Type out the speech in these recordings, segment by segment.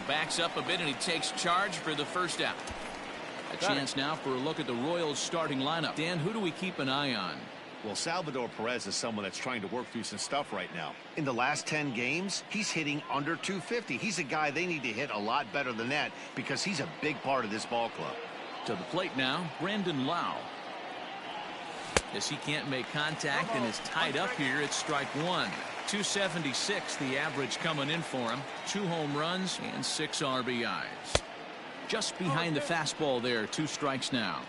Backs up a bit and he takes charge for the first out. A chance now for a look at the Royals starting lineup. Dan, who do we keep an eye on? Well, Salvador Perez is someone that's trying to work through some stuff right now. In the last 10 games, he's hitting under 250. He's a guy they need to hit a lot better than that because he's a big part of this ball club. To the plate now, Brandon Lau. As he can't make contact and is tied up here, it's strike one. 276 the average coming in for him. 2 home runs and 6 RBIs. Just behind the fastball there. 2 strikes now.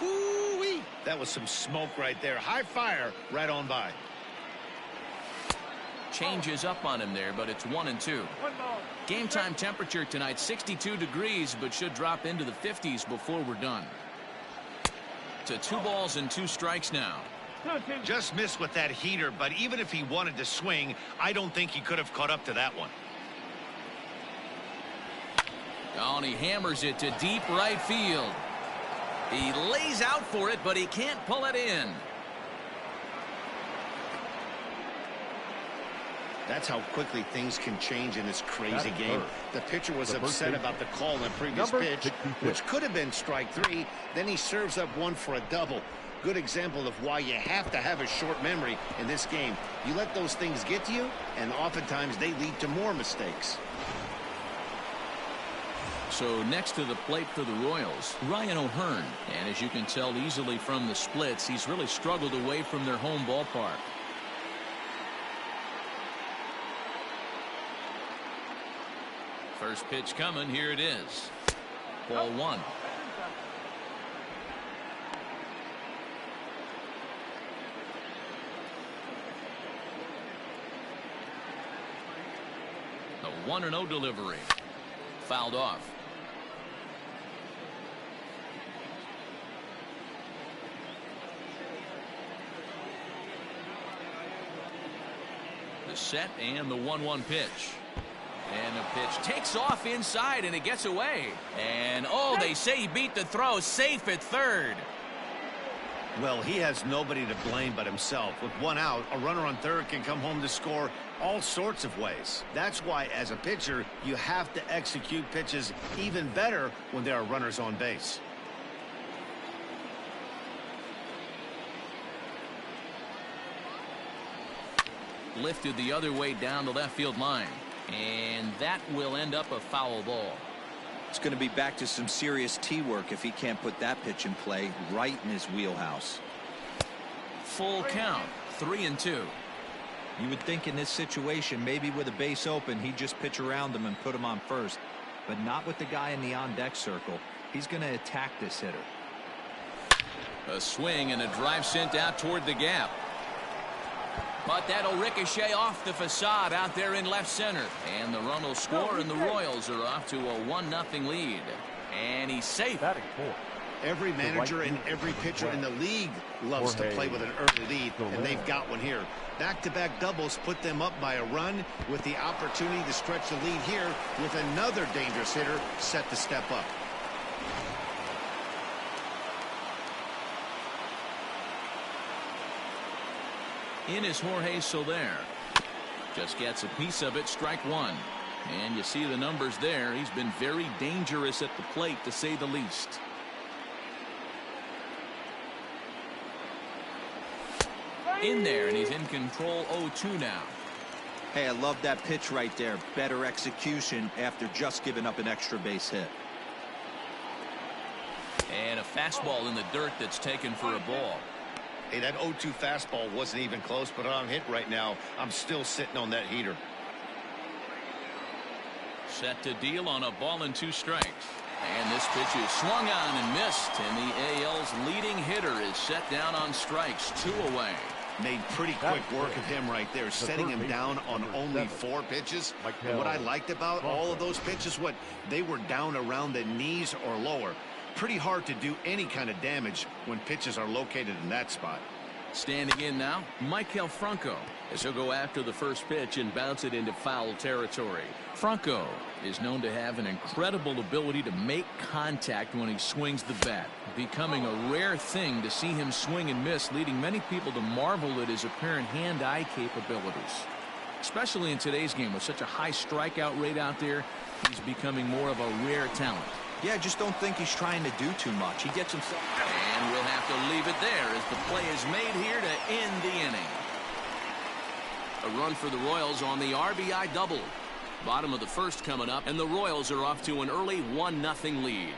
Ooh-wee. That was some smoke right there. High fire right on by. Changes up on him there, but it's 1-2. Game time temperature tonight 62 degrees, but should drop into the 50s before we're done. To 2 balls and 2 strikes now. Just missed with that heater, but even if he wanted to swing, I don't think he could have caught up to that one. Oh, and he hammers it to deep right field. He lays out for it, but he can't pull it in. That's how quickly things can change in this crazy game. The pitcher was upset about the call on the previous pitch, which could have been strike 3. Then he serves up one for a double. Good example of why you have to have a short memory in this game. You let those things get to you, and oftentimes they lead to more mistakes. So next to the plate for the Royals, Ryan O'Hearn. And as you can tell easily from the splits, he's really struggled away from their home ballpark. First pitch coming. Here it is. Ball 1. The 1-0 delivery. Fouled off. The set and the 1-1 pitch. And the pitch takes off inside and it gets away. And oh, they say he beat the throw. Safe at third. Well, he has nobody to blame but himself. With 1 out, a runner on third can come home to score all sorts of ways. That's why, as a pitcher, you have to execute pitches even better when there are runners on base. Lifted the other way down the left field line. And that will end up a foul ball. It's going to be back to some serious tee work if he can't put that pitch in play right in his wheelhouse. Full count. 3-2. You would think in this situation, maybe with a base open, he'd just pitch around him and put him on first. But not with the guy in the on-deck circle. He's going to attack this hitter. A swing and a drive sent out toward the gap. But that'll ricochet off the facade out there in left center. And the run will score, and the Royals are off to a 1-0 lead. And he's safe. Every manager and every pitcher in the league loves to play with an early lead, and they've got one here. Back-to-back doubles put them up by a run with the opportunity to stretch the lead here with another dangerous hitter set to step up. In is Jorge Soler. Just gets a piece of it. Strike 1. And you see the numbers there. He's been very dangerous at the plate, to say the least. In there, and he's in control. 0-2 now. Hey, I love that pitch right there. Better execution after just giving up an extra base hit. And a fastball in the dirt that's taken for a ball. Hey, that 0-2 fastball wasn't even close, but I'm hit right now. I'm still sitting on that heater. Set to deal on a ball and 2 strikes. And this pitch is swung on and missed. And the AL's leading hitter is set down on strikes. 2 away. Made pretty quick work of him right there, setting him down on only 4 pitches. And what I liked about all of those pitches, what they were down around the knees or lower. Pretty hard to do any kind of damage when pitches are located in that spot. Standing in now, Maikel Franco, as he'll go after the first pitch and bounce it into foul territory. Franco is known to have an incredible ability to make contact when he swings the bat, becoming a rare thing to see him swing and miss, leading many people to marvel at his apparent hand-eye capabilities. Especially in today's game with such a high strikeout rate out there, he's becoming more of a rare talent. Yeah, I just don't think he's trying to do too much. He gets himself. And we'll have to leave it there as the play is made here to end the inning. A run for the Royals on the RBI double. Bottom of the first coming up, and the Royals are off to an early 1-0 lead.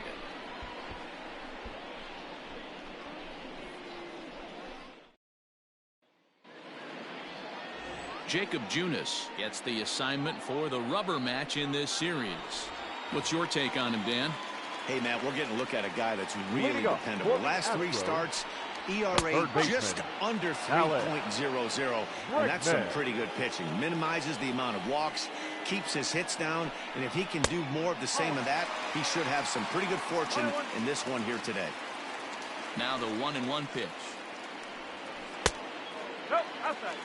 Jacob Junis gets the assignment for the rubber match in this series. What's your take on him, Dan? Hey, Matt, we're getting a look at a guy that's really dependable. Last 3 starts, ERA just under 3.00, and that's some pretty good pitching. Minimizes the amount of walks, keeps his hits down, and if he can do more of the same of that, he should have some pretty good fortune in this one here today. Now the 1-1 pitch. Nope, outside.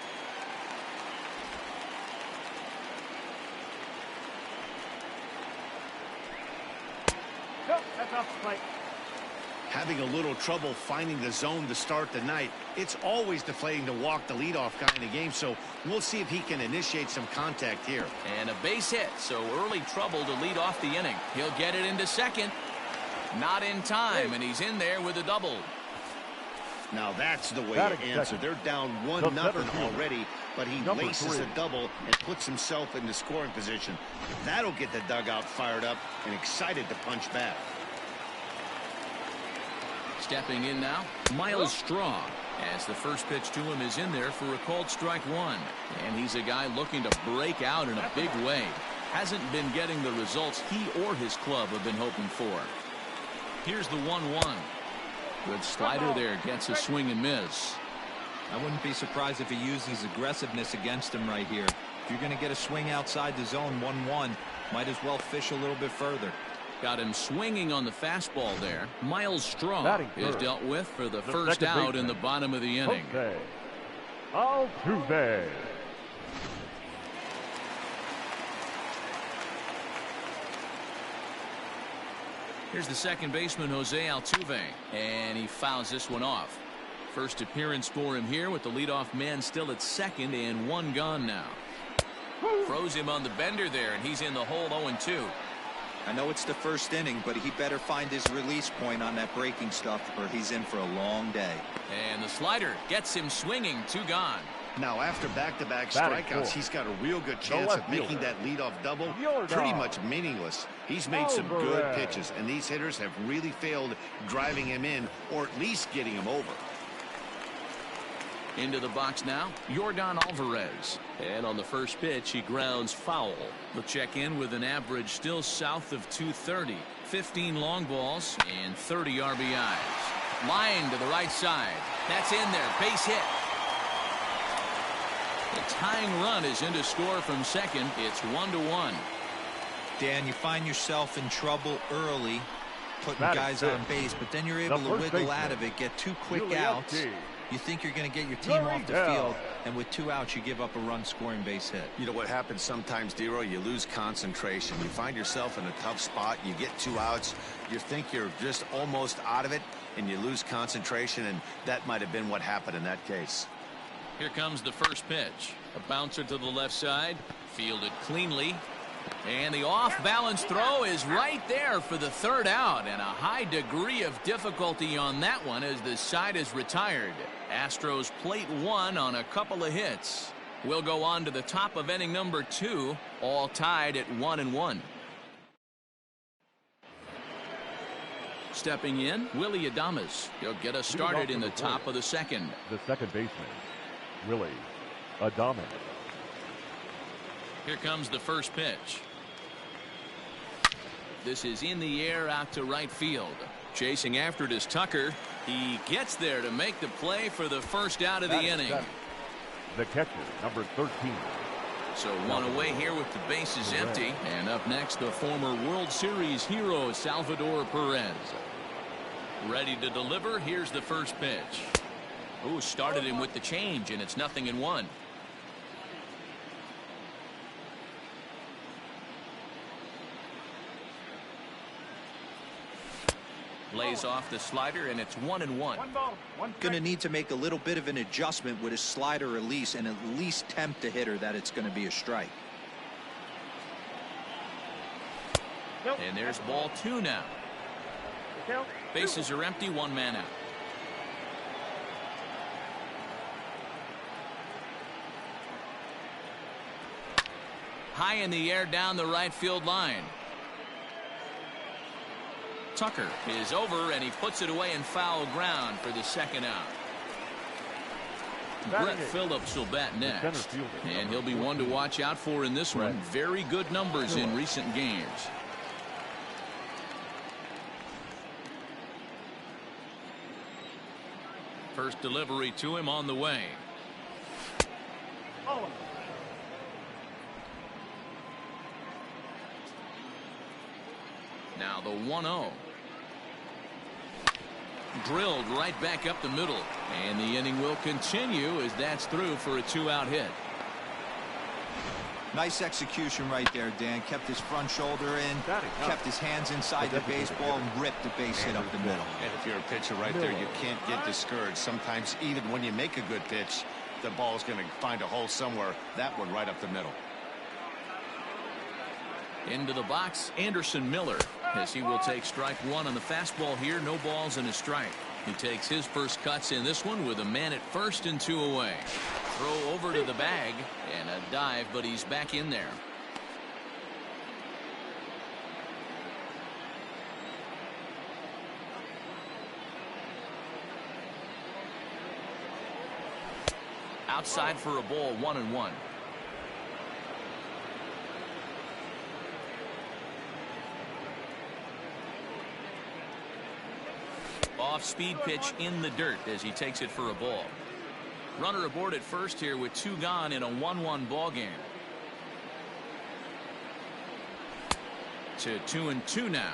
Nope, that's off the plate. Having a little trouble finding the zone to start the night. It's always deflating to walk the leadoff guy in the game, so we'll see if he can initiate some contact here. And a base hit, so early trouble to lead off the inning. He'll get it into second. Not in time, and he's in there with a double. Now that's the way to answer. They're down 1-0 already, but he laces a double and puts himself into scoring position. That'll get the dugout fired up and excited to punch back. Stepping in now, Miles Straw, as the first pitch to him is in there for a called strike 1. And he's a guy looking to break out in a big way. Hasn't been getting the results he or his club have been hoping for. Here's the 1-1. Good slider there, gets a swing and miss. I wouldn't be surprised if he uses aggressiveness against him right here. If you're going to get a swing outside the zone 1-1, might as well fish a little bit further. Got him swinging on the fastball there. Miles Straw is dealt with for the first out in the bottom of the inning. Altuve. Here's the second baseman, Jose Altuve, and he fouls this one off. First appearance for him here with the leadoff man still at second and 1 gone now. Froze him on the bender there, and he's in the hole 0-2. I know it's the first inning, but he better find his release point on that breaking stuff or he's in for a long day. And the slider gets him swinging, 2 gone. Now, after back-to-back strikeouts, he's got a real good chance of making that leadoff double pretty much meaningless. He's made some good pitches, and these hitters have really failed driving him in or at least getting him over. Into the box now, Yordan Alvarez. And on the first pitch, he grounds foul. He'll check in with an average still south of 230. 15 long balls and 30 RBIs. Line to the right side. That's in there. Base hit. The tying run is in to score from second. It's 1-1. Dan, you find yourself in trouble early putting guys on base, but then you're able to wiggle out of it, get 2 quick outs. You think you're going to get your team off the field, and with 2 outs, you give up a run-scoring base hit. You know what happens sometimes, Dero? You lose concentration. You find yourself in a tough spot. You get 2 outs. You think you're just almost out of it, and you lose concentration, and that might have been what happened in that case. Here comes the first pitch. A bouncer to the left side. Fielded cleanly. And the off-balance throw is right there for the 3rd out, and a high degree of difficulty on that one as the side is retired. Astros plate 1 on a couple of hits. We'll go on to the top of inning number 2, all tied at 1-1. Stepping in, Willie Adames. He'll get us started in the top of the second. The second baseman, Willie Adames. Here comes the first pitch. This is in the air out to right field. Chasing after it is Tucker. He gets there to make the play for the first out of the inning. The catcher, number 13. So 1 away here with the bases empty. And up next, the former World Series hero, Salvador Perez. Ready to deliver. Here's the first pitch. Ooh, started him with the change, and it's 0-1. Lays off the slider, and it's 1-1. Going to need to make a little bit of an adjustment with his slider release and at least tempt the hitter that it's going to be a strike. And there's ball 2 now. Bases are empty, 1 man out. High in the air down the right field line. Tucker is over, and he puts it away in foul ground for the second out. Brett Phillips will bat next, and he'll be one to watch out for in this one. Very good numbers in recent games. First delivery to him on the way. Now the 1-0. Drilled right back up the middle, and the inning will continue as that's through for a 2-out hit. Nice execution right there, Dan. Kept his front shoulder in, kept his hands inside the baseball, and ripped the base hit up the middle. And if you're a pitcher right there, you can't get discouraged. Sometimes even when you make a good pitch, the ball's going to find a hole somewhere. That one right up the middle. Into the box, Anderson Miller, as he will take strike 1 on the fastball here. No balls and a strike. He takes his first cuts in this one with a man at first and 2 away. Throw over to the bag and a dive, but he's back in there. Outside for a ball, 1-1. Off-speed pitch in the dirt as he takes it for a ball. Runner aboard at first here with 2 gone in a 1-1 ball game. To 2-2 now.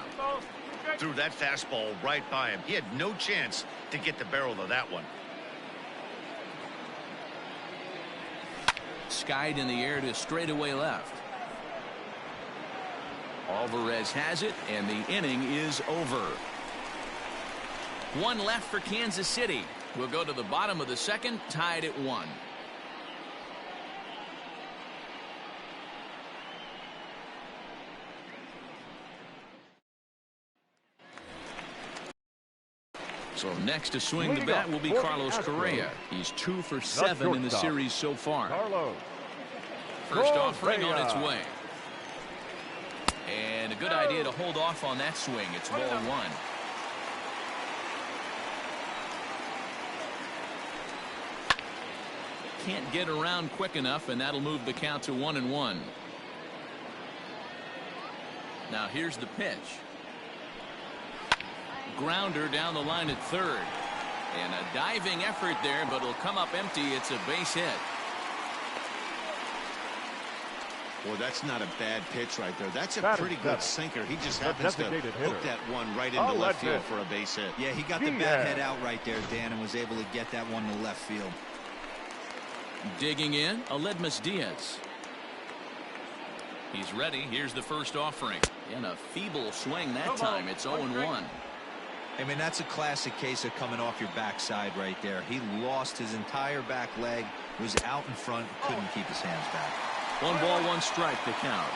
Threw that fastball right by him. He had no chance to get the barrel of that one. Skied in the air to straightaway left. Alvarez has it, and the inning is over. 1 left for Kansas City. We'll go to the bottom of the second, tied at 1. So next to swing the bat will be Carlos Correa. He's 2 for 7 in the series so far. First offering on its way. And a good idea to hold off on that swing. It's ball 1. Can't get around quick enough, and that'll move the count to 1-1. Now here's the pitch. Grounder down the line at third, and a diving effort there, but it'll come up empty. It's a base hit. Boy, that's not a bad pitch right there. That's a pretty good sinker. He just happens to hook that one right into left field for a base hit. Yeah, he got the bat head out right there, Dan, and was able to get that one to left field. Digging in, Aledmus Diaz. He's ready. Here's the first offering. And a feeble swing that time. It's 0-1. I mean, that's a classic case of coming off your backside right there. He lost his entire back leg, was out in front, couldn't keep his hands back. 1 ball, 1 strike to count.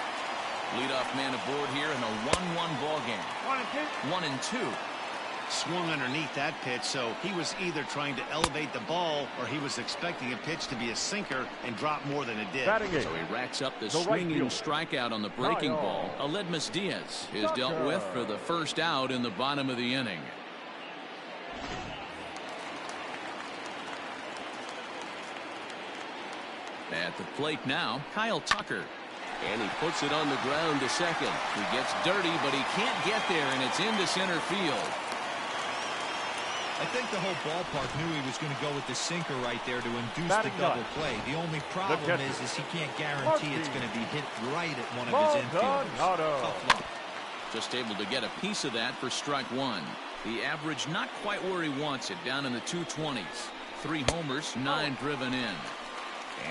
Leadoff man aboard here in a 1-1 ball game. 1-2. Swung underneath that pitch, so he was either trying to elevate the ball or he was expecting a pitch to be a sinker and drop more than it did. So he racks up the swinging strikeout on the breaking ball. Aledmus Diaz is dealt with for the first out in the bottom of the inning. At the plate now, Kyle Tucker. And he puts it on the ground to second. He gets dirty, but he can't get there, and it's into center field. I think the whole ballpark knew he was going to go with the sinker right there to induce the double play. The only problem is he can't guarantee it's going to be hit right at one of his infielders. Tough luck. Just able to get a piece of that for strike 1. The average not quite where he wants it, down in the 220s. 3 homers, 9 driven in.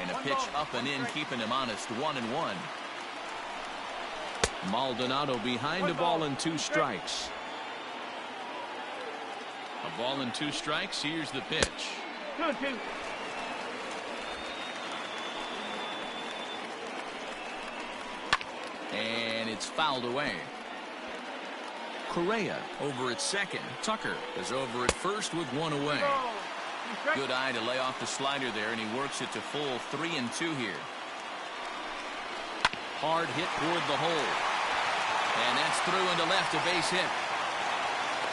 And a pitch up and in, keeping him honest. 1-1. Maldonado behind the ball and 2 strikes. A ball and 2 strikes. Here's the pitch. 2-2. And it's fouled away. Correa over at second. Tucker is over at first with 1 away. Good eye to lay off the slider there, and he works it to full 3-2 here. Hard hit toward the hole. And that's through into left, a base hit.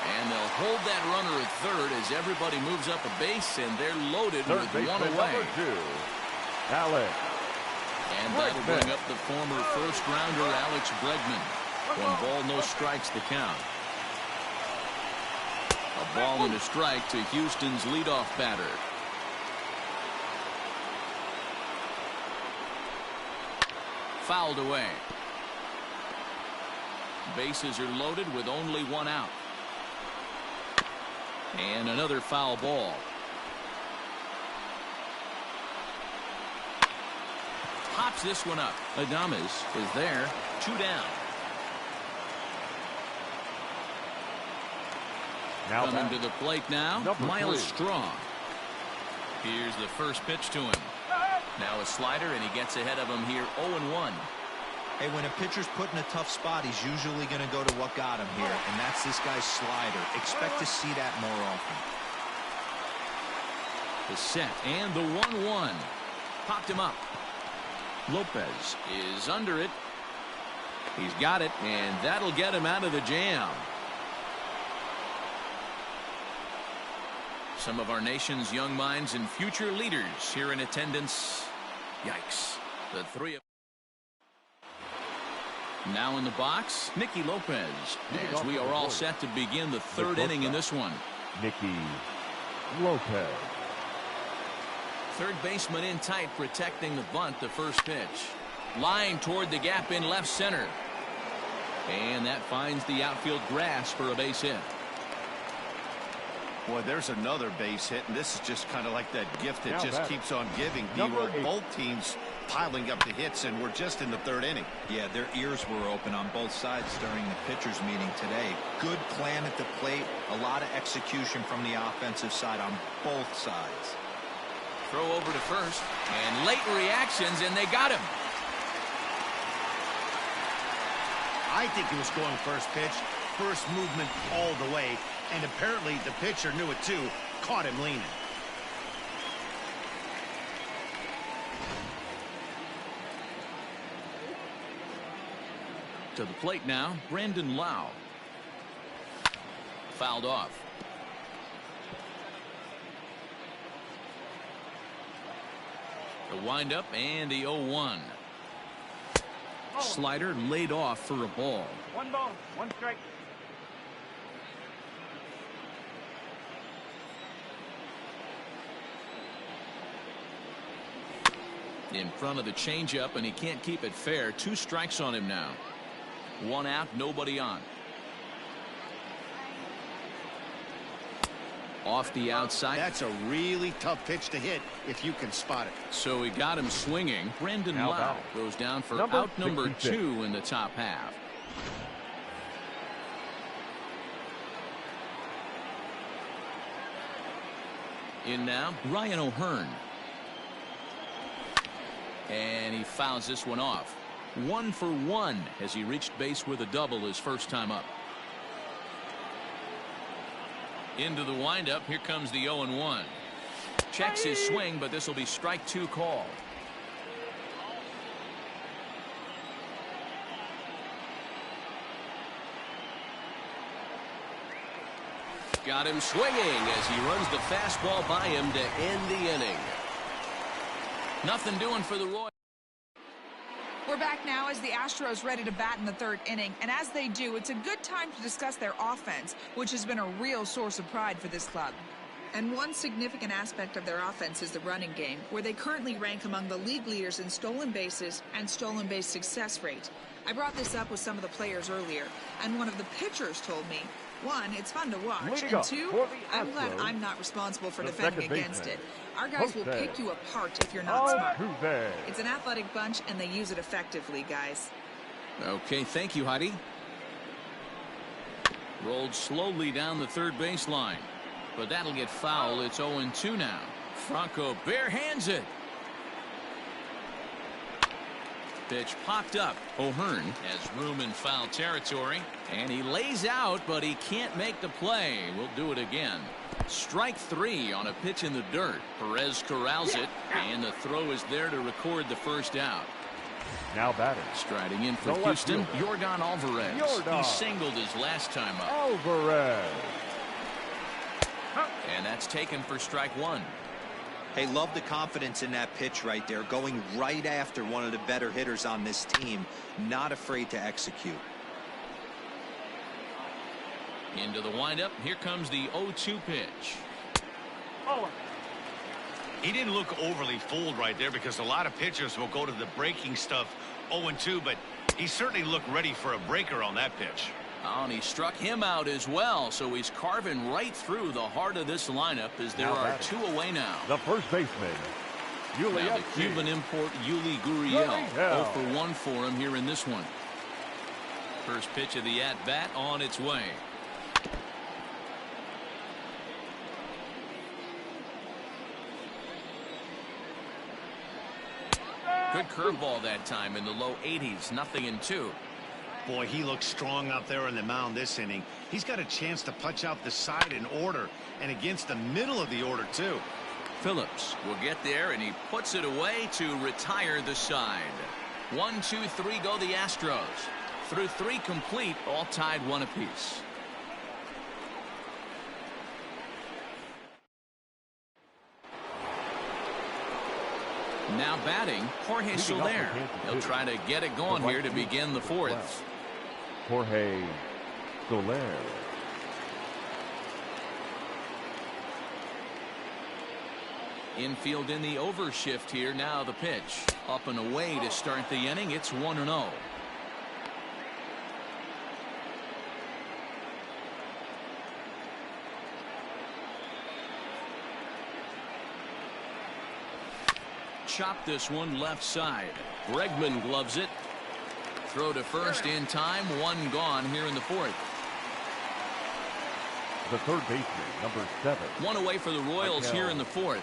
And they'll hold that runner at third as everybody moves up a base, and they're loaded with 1 away. Alex. And that'll bring up the former first-rounder Alex Bregman. 1 ball, no strikes to count. A ball and a strike to Houston's leadoff batter. Fouled away. Bases are loaded with only 1 out. And another foul ball. Pops this one up. Adames is there. 2 down. Now coming to the plate now, Miles Straw. Here's the first pitch to him. Now a slider, and he gets ahead of him here 0-1. Hey, when a pitcher's put in a tough spot, he's usually going to go to what got him here, and that's this guy's slider. Expect to see that more often. The set and the 1-1. Popped him up. Lopez is under it. He's got it, and that'll get him out of the jam. Some of our nation's young minds and future leaders here in attendance. Yikes. The 3 of now in the box, Nicky Lopez, as we are all set to begin the 3rd inning in this one. Nicky Lopez. Third baseman in tight, protecting the bunt. The first pitch. Line toward the gap in left center. And that finds the outfield grass for a base hit. Boy, there's another base hit, and this is just kind of like that gift that just keeps on giving. Both teams piling up the hits, and we're just in the 3rd inning. Yeah, their ears were open on both sides during the pitchers meeting today. Good plan at the plate, a lot of execution from the offensive side on both sides. Throw over to first, and late reactions, and they got him. I think he was going first pitch, first movement all the way, and apparently the pitcher knew it too, caught him leaning. To the plate now, Brandon Lau. Fouled off. The windup and the 0-1. Slider laid off for a ball. 1 ball, 1 strike. In front of the changeup, and he can't keep it fair. 2 strikes on him now. 1 out, nobody on. Off the outside. That's a really tough pitch to hit if you can spot it. So he got him swinging. Brandon Lau goes down for out number 2 in the top half. In now, Ryan O'Hearn. And he fouls this one off. 1 for 1 as he reached base with a double his first time up. Into the windup. Here comes the 0-1. Checks his swing, but this will be strike 2 called. Got him swinging as he runs the fastball by him to end the inning. Nothing doing for the Royals. We're back now as the Astros ready to bat in the 3rd inning, and as they do, it's a good time to discuss their offense, which has been a real source of pride for this club. And one significant aspect of their offense is the running game, where they currently rank among the league leaders in stolen bases and stolen base success rate. I brought this up with some of the players earlier, and one of the pitchers told me, 1, it's fun to watch, and 2, I'm glad I'm not responsible for defending against it. Our guys will pick you apart if you're not smart. It's an athletic bunch, and they use it effectively, guys. Okay, thank you, Heidi. Rolled slowly down the 3rd baseline. but that'll get foul. It's 0-2 now. Franco barehands it. Pitch popped up. O'Hearn has room in foul territory, and he lays out, but he can't make the play. We'll do it again. Strike 3 on a pitch in the dirt. Perez corrals it, and the throw is there to record the first out. Now batting. Striding in for Houston, Yordan Alvarez. He singled his last time up. Alvarez. And that's taken for strike 1. Hey, love the confidence in that pitch right there, going right after one of the better hitters on this team, not afraid to execute. Into the windup, here comes the 0-2 pitch. He didn't look overly fooled right there, because a lot of pitchers will go to the breaking stuff 0-2, but he certainly looked ready for a breaker on that pitch. Oh, and he struck him out as well, so he's carving right through the heart of this lineup as there are 2 away now. The first baseman, Yuli. Now the Cuban import Yuli Gurriel. 0 for 1 for him here in this one. First pitch of the at-bat on its way. Good curveball that time in the low 80s, 0-2. Boy, he looks strong out there on the mound this inning. He's got a chance to punch out the side in order, and against the middle of the order, too. Phillips will get there, and he puts it away to retire the side. 1, 2, 3 go the Astros. Through 3 complete, all tied 1 apiece. Now batting, Jorge Soler. He'll try to get it going here to begin the 4th. Jorge Soler. Infield in the overshift here. Now the pitch. Up and away to start the inning. It's 1-0. Chop this one left side. Bregman gloves it. Throw to first in time. 1 gone here in the 4th. The third baseman, number 7. 1 away for the Royals here in the 4th.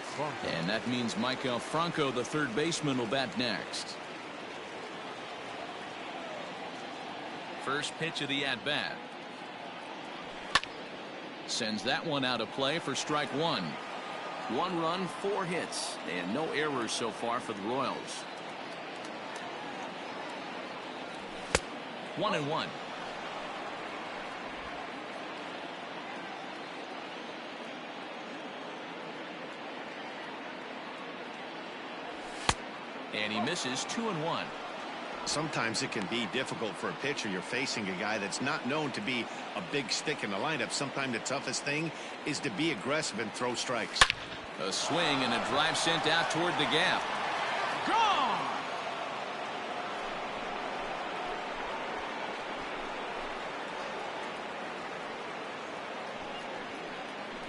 And that means Michael Franco, the third baseman, will bat next. First pitch of the at-bat. Sends that one out of play for strike 1. 1 run, 4 hits, and no errors so far for the Royals. 1-1. And he misses. 2-1. Sometimes it can be difficult for a pitcher. You're facing a guy that's not known to be a big stick in the lineup. Sometimes the toughest thing is to be aggressive and throw strikes. A swing and a drive sent out toward the gap. Gone!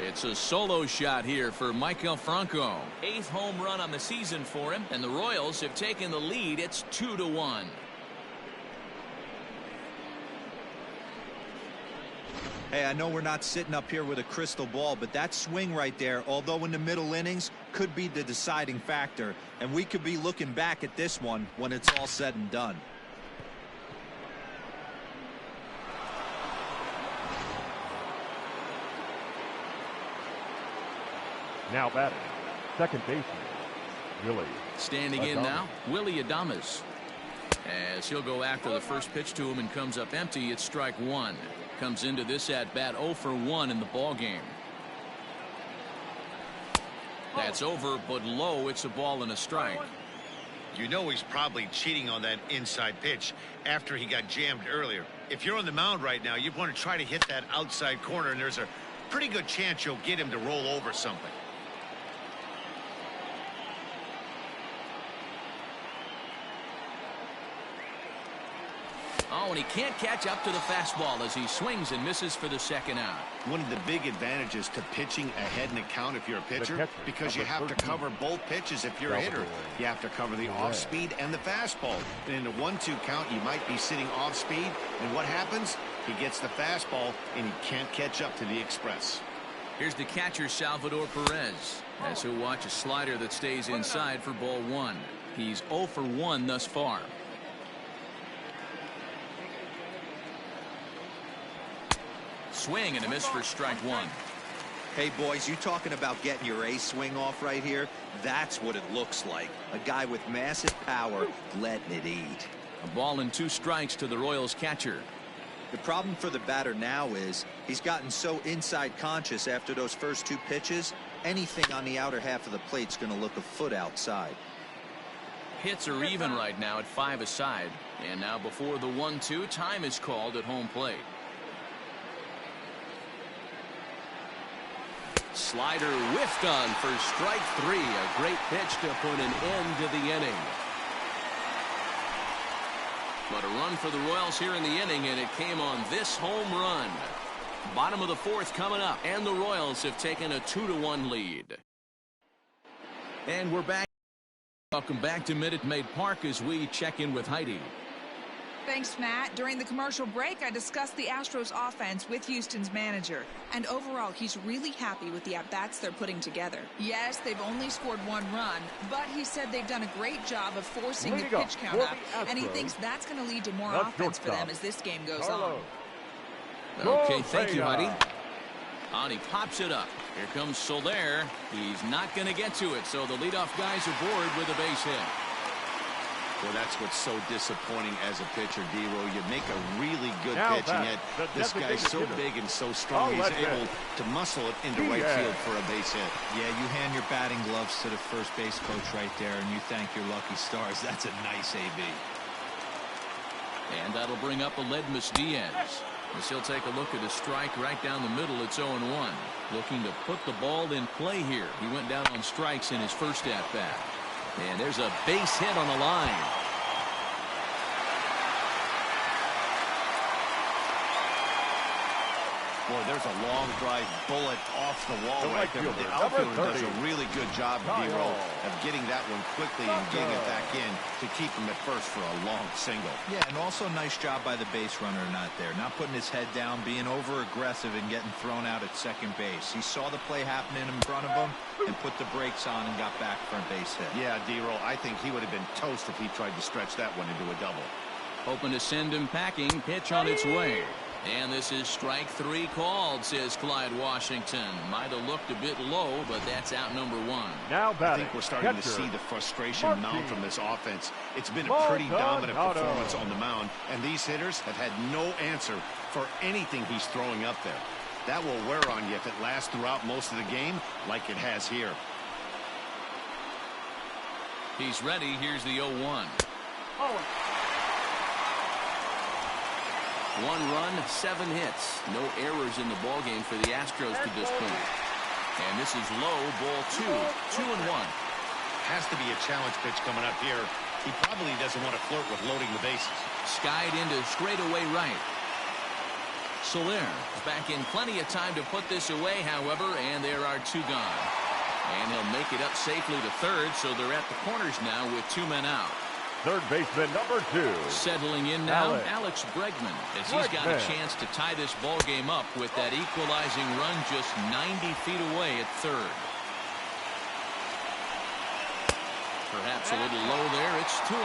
It's a solo shot here for Michael Franco. 8th home run on the season for him, and the Royals have taken the lead. It's 2-1. Hey, I know we're not sitting up here with a crystal ball, but that swing right there, although in the middle innings, could be the deciding factor, and we could be looking back at this one when it's all said and done. Now batting, second baseman, Willie. Standing in now, Willie Adames. As he'll go after the first pitch to him and comes up empty, it's strike 1. Comes into this at bat 0 for 1 in the ball game. That's over, but low. It's a ball and a strike. You know he's probably cheating on that inside pitch after he got jammed earlier. If you're on the mound right now, you want to try to hit that outside corner, and there's a pretty good chance you'll get him to roll over something. Oh, and he can't catch up to the fastball as he swings and misses for the second out. One of the big advantages to pitching ahead in the count if you're a pitcher, because you have to cover both pitches if you're a hitter. You have to cover the off speed and the fastball. And in a 1-2 count, you might be sitting off speed. And what happens? He gets the fastball, and he can't catch up to the express. Here's the catcher, Salvador Perez, as he'll watch a slider that stays inside for ball 1. He's 0 for 1 thus far. Swing and a miss for strike 1. Hey, boys, you talking about getting your A swing off right here? That's what it looks like. A guy with massive power letting it eat. A ball and 2 strikes to the Royals catcher. The problem for the batter now is he's gotten so inside conscious after those first 2 pitches, anything on the outer half of the plate's going to look a foot outside. Hits are even right now at 5 aside. And now before the 1-2, time is called at home plate. Slider whiffed on for strike 3. A great pitch to put an end to the inning. But a run for the Royals here in the inning, and it came on this home run. Bottom of the 4th coming up, and the Royals have taken a 2-1 lead. And we're back. Welcome back to Minute Maid Park as we check in with Heidi. Thanks, Matt. During the commercial break, I discussed the Astros offense with Houston's manager. And overall, he's really happy with the at-bats they're putting together. Yes, they've only scored 1 run, but he said they've done a great job of forcing the pitch count up. And he thinks that's going to lead to more offense for them as this game goes on. Okay, thank you, Heidi. And he pops it up. Here comes Soler. He's not going to get to it, so the leadoff guy's aboard with a base hit. Well, that's what's so disappointing as a pitcher, D-Roll. You make a really good pitch, and yet this guy's so big and so strong, he's able to muscle it into right field for a base hit. Yeah, you hand your batting gloves to the first base coach right there, and you thank your lucky stars. That's a nice AB. And that'll bring up Aledmus Diaz. As he'll take a look at a strike right down the middle. It's 0-1. Looking to put the ball in play here. He went down on strikes in his first at-bat. And there's a base hit on the line. Boy, there's a long drive bullet off the wall right there. The outfielder does a really good job, D-Roll, of getting that one quickly and getting it back in to keep him at first for a long single. Yeah, and also nice job by the base runner not there. Not putting his head down, being over-aggressive and getting thrown out at second base. He saw the play happening in front of him and put the brakes on and got back for a base hit. Yeah, D-Roll, I think he would have been toast if he tried to stretch that one into a double. Hoping to send him packing. Pitch on its way. And this is strike 3 called, says Clyde Washington. Might have looked a bit low, but that's out number 1. Now I think we're starting to see the frustration mount from this offense. It's been a pretty dominant performance on the mound, and these hitters have had no answer for anything he's throwing up there. That will wear on you if it lasts throughout most of the game like it has here. He's ready. Here's the 0-1. 1 run, 7 hits. No errors in the ballgame for the Astros to this point. And this is low, ball 2. 2-1. Has to be a challenge pitch coming up here. He probably doesn't want to flirt with loading the bases. Skied into straightaway right. Soler back in plenty of time to put this away, however, and there are 2 gone. And he'll make it up safely to third, so they're at the corners now with 2 men out. Third baseman number 2. Settling in now, Alex Bregman, as he's got a chance to tie this ball game up with that equalizing run just 90 feet away at third. Perhaps a little low there. It's 2-0.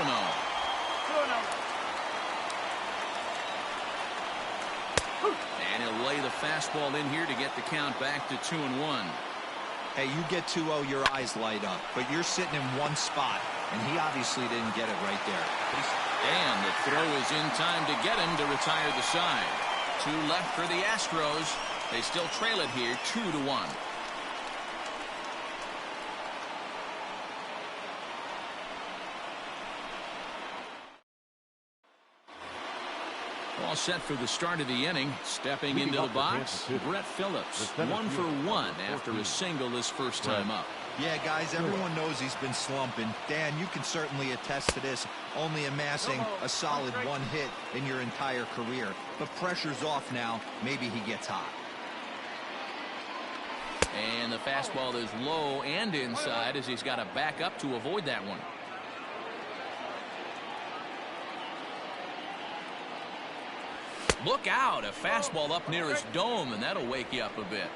And he'll lay the fastball in here to get the count back to 2-1. Hey, you get 2-0, your eyes light up, but you're sitting in one spot, and he obviously didn't get it right there. And the throw is in time to get him to retire the side. 2 left for the Astros. They still trail it here 2-1. All set for the start of the inning. Stepping into the box, Brett Phillips. 1 for 1 after a single his first time up. Yeah, guys, everyone knows he's been slumping. Dan, you can certainly attest to this, only amassing a solid 1 hit in your entire career. But pressure's off now. Maybe he gets hot. And the fastball is low and inside as he's got to back up to avoid that one. Look out, a fastball up near his dome, and that'll wake you up a bit.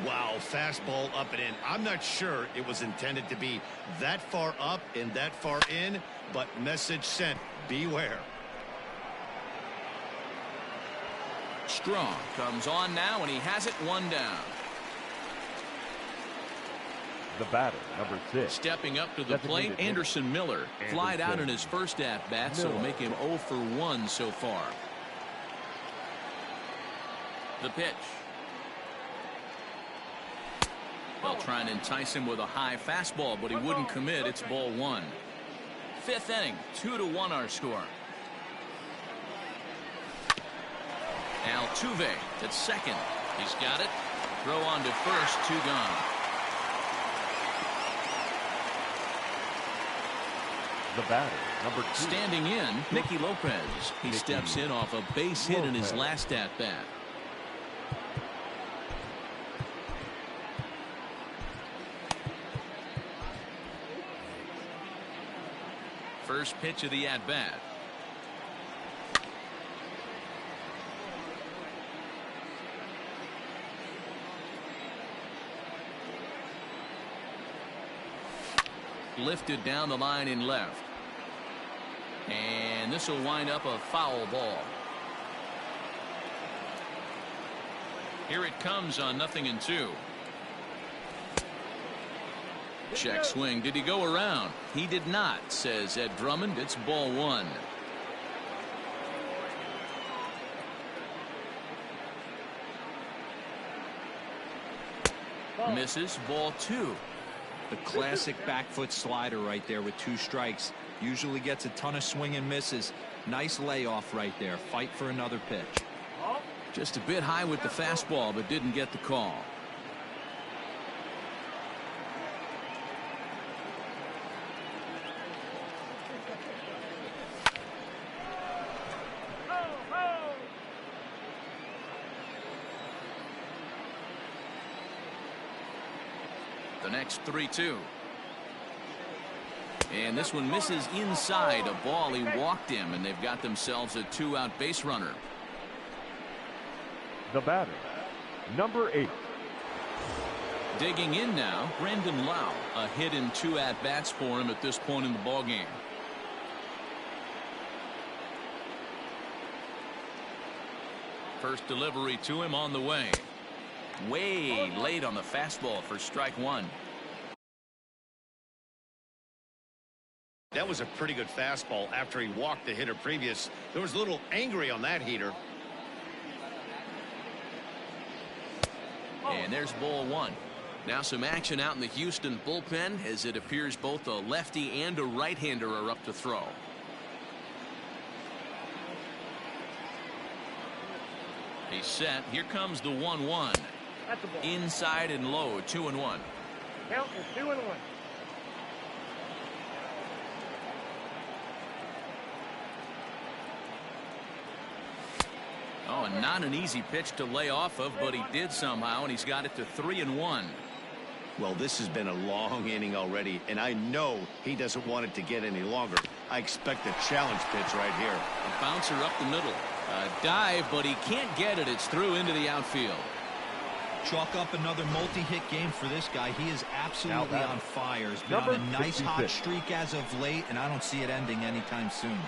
Wow, fastball up and in. I'm not sure it was intended to be that far up and that far in, but message sent. Beware. Strong comes on now, and he has it 1 down. The batter, number 6. Stepping up to the plate, Anderson Miller. Flied out in his first at-bat, so will make him 0 for 1 so far. The pitch. They'll try and entice him with a high fastball, but he wouldn't commit. It's ball 1. 5th inning, 2-1 our score. Altuve at second. He's got it. Throw on to first, 2 gone. The batter, number 2. Standing in, Nicky Lopez. He steps in off a base hit in his last at-bat. First pitch of the at-bat. Lifted down the line in left. And this will wind up a foul ball. Here it comes on 0-2. Check swing. Did he go around? He did not, says Ed Drummond. It's ball 1. Misses, ball 2. The classic back foot slider right there with 2 strikes. Usually gets a ton of swing and misses. Nice layoff right there. Fight for another pitch. Just a bit high with the fastball, but didn't get the call. The next 3-2. And this one misses inside. A ball. He walked him, and they've got themselves a 2-out base runner. The batter, number 8. Digging in now, Brandon Lau. A hit in 2 at-bats for him at this point in the ballgame. First delivery to him on the way. Way late on the fastball for strike 1. That was a pretty good fastball after he walked the hitter previous. There was a little angry on that heater. And there's ball 1. Now some action out in the Houston bullpen, as it appears both a lefty and a right-hander are up to throw. He's set. Here comes the 1-1. Inside and low, 2-1. Count is 2-1. Oh, not an easy pitch to lay off of, but he did somehow, and he's got it to 3-1. Well, this has been a long inning already, and I know he doesn't want it to get any longer. I expect a challenge pitch right here. A bouncer up the middle. A dive, but he can't get it. It's through into the outfield. Chalk up another multi-hit game for this guy. He is absolutely on fire. He's been on a nice hot streak as of late, and I don't see it ending anytime soon.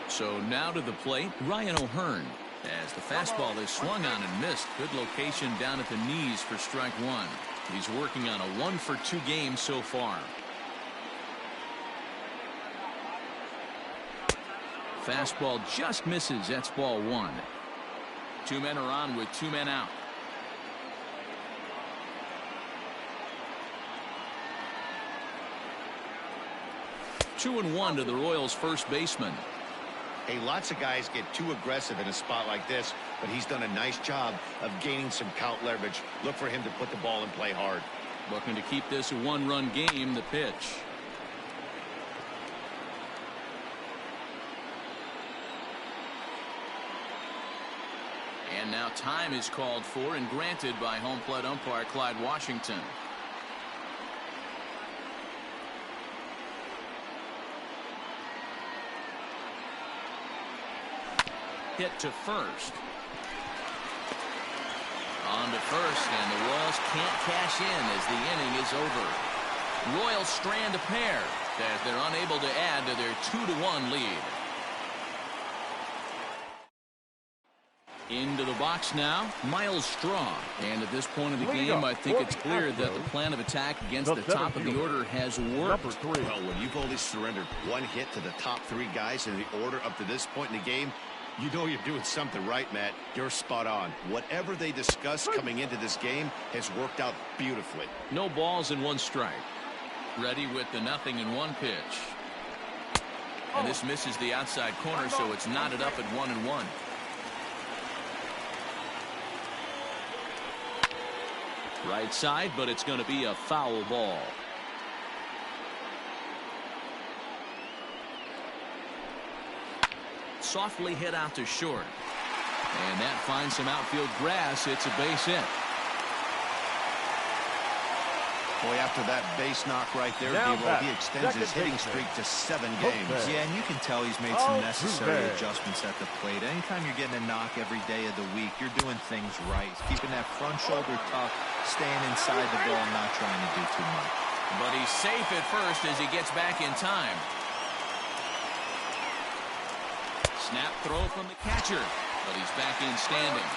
So now to the plate, Ryan O'Hearn. As the fastball is swung on and missed. Good location down at the knees for strike 1. He's working on a 1-for-2 game so far. Fastball just misses. That's ball 1. 2 men are on with 2 men out. Two and 1 to the Royals' first baseman. Hey, lots of guys get too aggressive in a spot like this, but he's done a nice job of gaining some count leverage. Look for him to put the ball in play hard. Looking to keep this a 1-run game. The pitch. And now time is called for and granted by home plate umpire Clyde Washington. hit to first. On to first, and the Royals can't cash in as the inning is over. Royals strand a pair that they're unable to add to their 2-1 lead. Into the box now, Miles Straw. And at this point of the game, I think it's clear that the plan of attack against the top of the order has worked. Well, when you've only surrendered one hit to the top 3 guys in the order up to this point in the game, you know you're doing something right, Matt. You're spot on. Whatever they discussed coming into this game has worked out beautifully. No balls and 1 strike. Ready with the 0-1 pitch. And this misses the outside corner, so it's knotted up at 1-1. Right side, but it's going to be a foul ball. Softly hit out to short. And that finds some outfield grass. It's a base hit. Boy, after that base knock right there, he extends his hitting streak to 7 games. Yeah, and you can tell he's made some necessary adjustments at the plate. Anytime you're getting a knock every day of the week, you're doing things right. Keeping that front shoulder tough, staying inside the ball, not trying to do too much. But he's safe at first as he gets back in time. Snap throw from the catcher, but he's back in standing.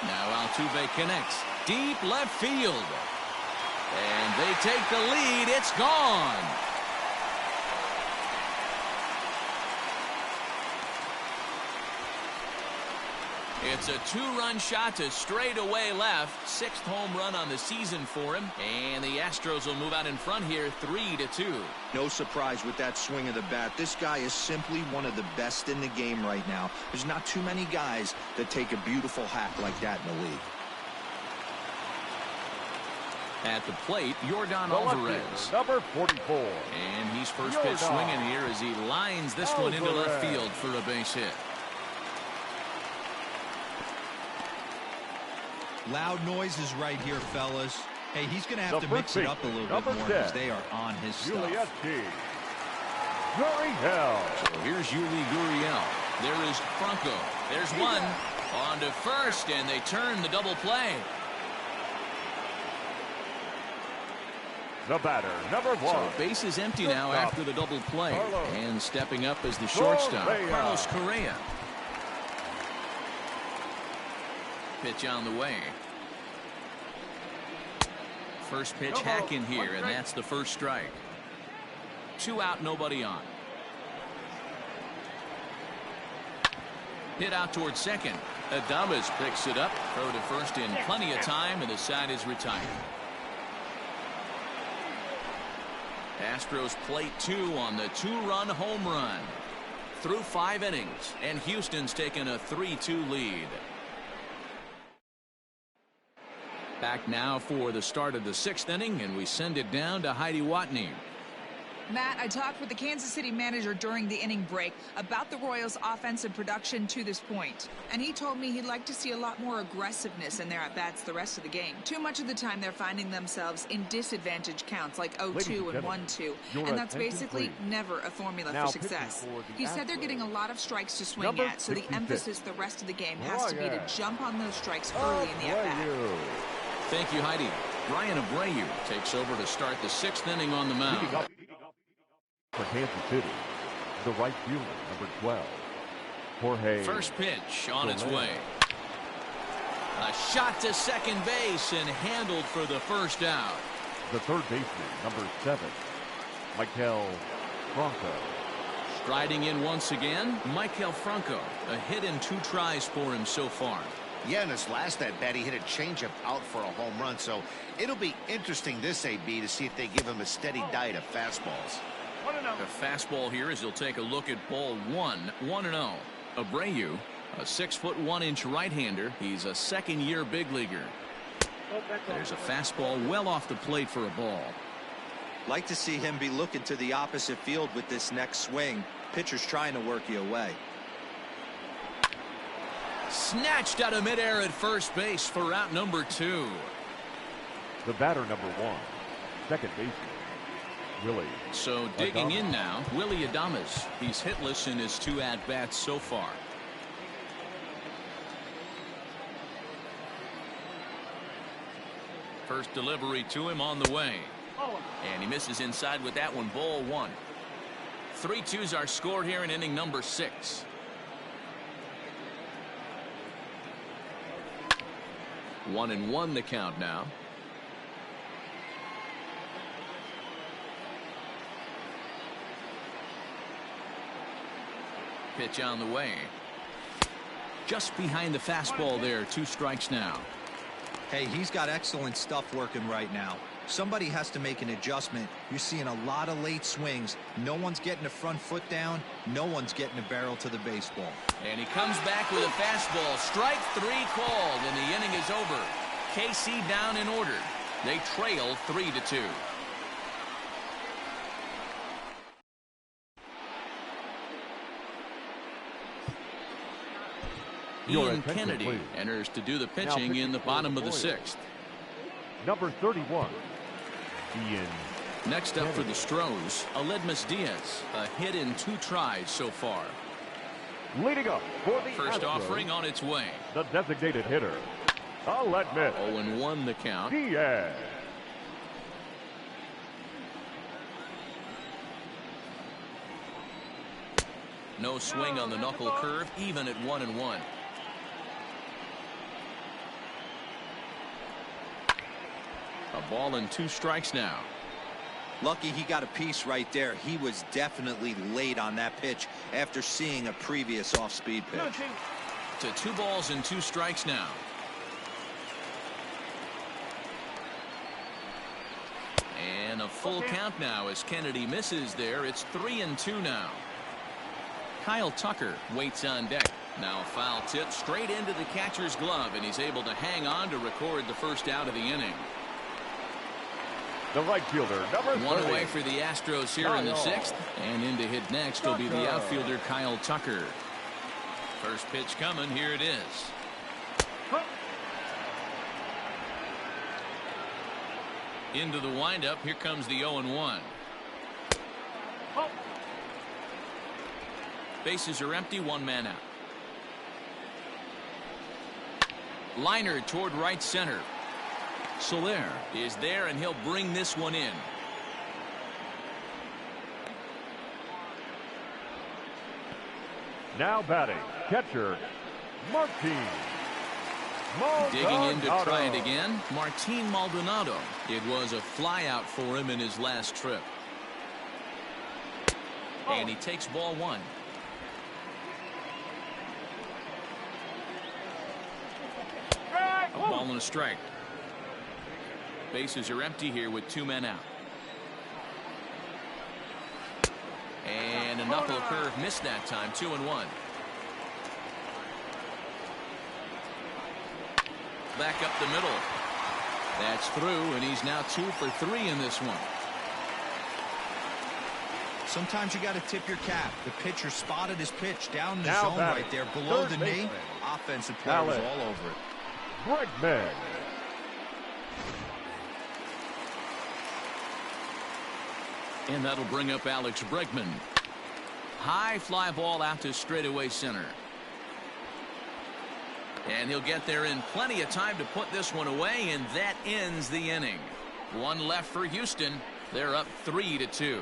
Now Altuve connects. Deep left field. And they take the lead. It's gone. It's a 2-run shot to straightaway left. 6th home run on the season for him. And the Astros will move out in front here 3-2. No surprise with that swing of the bat. This guy is simply one of the best in the game right now. There's not too many guys that take a beautiful hack like that in the league. At the plate, Yordan Alvarez. Number 44. And he's first pitch swinging here as he lines this one into left field for a base hit. Loud noises right here, fellas. Hey, he's going to have to mix it up a little bit more because they are on his stuff. So here's Yuli Gurriel. There is Franco. There's one. On to first, and they turn the double play. The batter, number 1. So base is empty now after the double play. And stepping up as the shortstop, Carlos Correa. Pitch on the way. First pitch hack in here, and that's the first strike. 2 out, nobody on. Hit out towards second. Adames picks it up. Throw to first in plenty of time, and the side is retired. Astros plate 2 on the 2-run home run. Through 5 innings, and Houston's taken a 3-2 lead. Back now for the start of the 6th inning, and we send it down to Heidi Watney. Matt, I talked with the Kansas City manager during the inning break about the Royals' offensive production to this point. And he told me he'd like to see a lot more aggressiveness in their at-bats the rest of the game. Too much of the time they're finding themselves in disadvantage counts like 0-2 and 1-2. And that's basically never a formula for success. He said they're getting a lot of strikes to swing at, so the emphasis the rest of the game has to be to jump on those strikes early in the at-bat. Thank you, Heidi. Brian Abreu takes over to start the 6th inning on the mound. For Kansas City, the right fielder, number 12, Jorge. First pitch on its way. A shot to second base and handled for the first out. The third baseman, number 7, Maikel Franco. Striding in once again, Maikel Franco. A hit in 2 tries for him so far. Yeah, in his last at-bat, he hit a changeup out for a home run, so it'll be interesting this AB to see if they give him a steady diet of fastballs. The fastball here as he'll take a look at ball 1, 1-0. Abreu, a 6'1" right-hander. He's a second-year big leaguer. There's a fastball well off the plate for a ball. Like to see him be looking to the opposite field with this next swing. Pitcher's trying to work you away. Snatched out of midair at first base for out number 2. The batter, number 1, second baseman, Willie. So digging in now, Willie Adames. He's hitless in his 2 at-bats so far. First delivery to him on the way. And he misses inside with that one. Ball 1. 3-2's our score here in inning number 6. One and one the count now. Pitch on the way. Just behind the fastball there. 2 strikes now. Hey, he's got excellent stuff working right now. Somebody has to make an adjustment. You're seeing a lot of late swings. No one's getting the front foot down. No one's getting the barrel to the baseball. And he comes back with a fastball. Strike 3 called, and the inning is over. KC down in order. They trail 3-2. Ian Kennedy enters to do the pitching in the bottom of the 6th. Number 31, Ian. Next up for the Astros, Aledmus Diaz. A hit in 2 tries so far. Leading up for the First Astros, offering on its way. the designated hitter, Aledmus 0-1 the count. Diaz. No swing on the knuckle curve, even at 1-1. A ball and 2 strikes now. Lucky he got a piece right there. He was definitely late on that pitch after seeing a previous off-speed pitch. To 2 balls and 2 strikes now. And a full count now as Kennedy misses there. It's 3-2 now. Kyle Tucker waits on deck. Now a foul tip straight into the catcher's glove, and he's able to hang on to record the first out of the inning. The right fielder, number 30. 1 away for the Astros here in the 6th. And in to hit next will be the outfielder Kyle Tucker. First pitch coming. Here it is. Into the windup. Here comes the 0-1. Bases are empty. 1 man out. Liner toward right center. Soler is there, and he'll bring this one in. Now batting, catcher, Martin Maldonado. Digging in to try it again, Martin Maldonado. It was a flyout for him in his last trip. And he takes ball 1. A ball and a strike. Bases are empty here with 2 men out. And a knuckle curve missed that time. 2-1. Back up the middle. That's through, and he's now 2 for 3 in this one. Sometimes you got to tip your cap. The pitcher spotted his pitch down the zone right there below the knee. Offensive player was all over it. Bregman. And that'll bring up Alex Bregman. High fly ball out to straightaway center. And he'll get there in plenty of time to put this one away, and that ends the inning. 1 left for Houston. They're up 3-2.